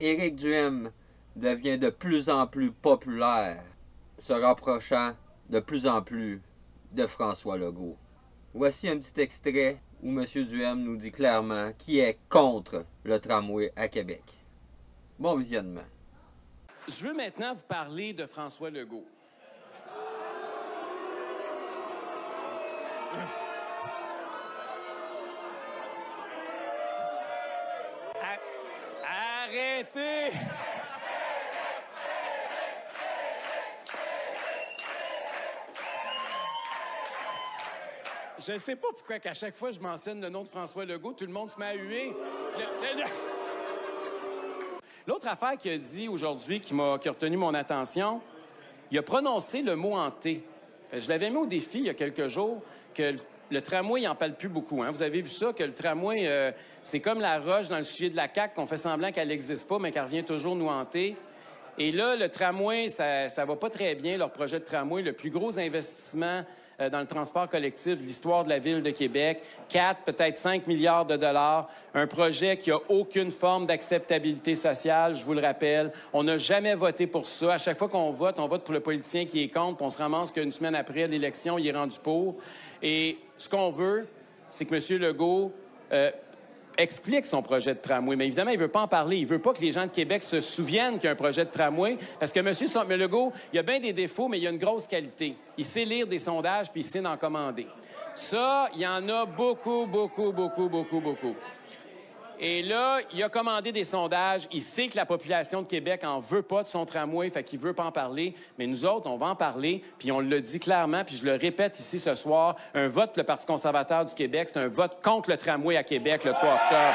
Éric Duhem devient de plus en plus populaire, se rapprochant de plus en plus de François Legault. Voici un petit extrait où M. Duhem nous dit clairement qu'il est contre le tramway à Québec. Bon visionnement. Je veux maintenant vous parler de François Legault. Arrêtez! Je ne sais pas pourquoi qu'à chaque fois que je mentionne le nom de François Legault, tout le monde se met à huer. L'autre affaire qu'il a dit aujourd'hui qui a retenu mon attention, il a prononcé le mot « hanté ». Je l'avais mis au défi il y a quelques jours que le tramway, il n'en parle plus beaucoup. Hein? Vous avez vu ça, que le tramway, c'est comme la roche dans le sujet de la CAQ, qu'on fait semblant qu'elle n'existe pas, mais qu'elle revient toujours nous hanter. Et là, le tramway, ça va pas très bien, leur projet de tramway, le plus gros investissement dans le transport collectif de l'histoire de la Ville de Québec. 4, peut-être 5 milliards de dollars. Un projet qui n'a aucune forme d'acceptabilité sociale, je vous le rappelle. On n'a jamais voté pour ça. À chaque fois qu'on vote, on vote pour le politicien qui est contre, puis on se ramasse qu'une semaine après l'élection, il est rendu pour. Et ce qu'on veut, c'est que M. Legault explique son projet de tramway. Mais évidemment, il ne veut pas en parler. Il ne veut pas que les gens de Québec se souviennent qu'il y a un projet de tramway. Parce que M. Legault, il a bien des défauts, mais il a une grosse qualité. Il sait lire des sondages, puis il sait en commander. Ça, il y en a beaucoup, beaucoup, beaucoup, beaucoup, beaucoup. Et là, il a commandé des sondages. Il sait que la population de Québec en veut pas de son tramway, fait qu'il veut pas en parler. Mais nous autres, on va en parler, puis on le dit clairement, puis je le répète ici ce soir, un vote pour le Parti conservateur du Québec, c'est un vote contre le tramway à Québec le 3 octobre.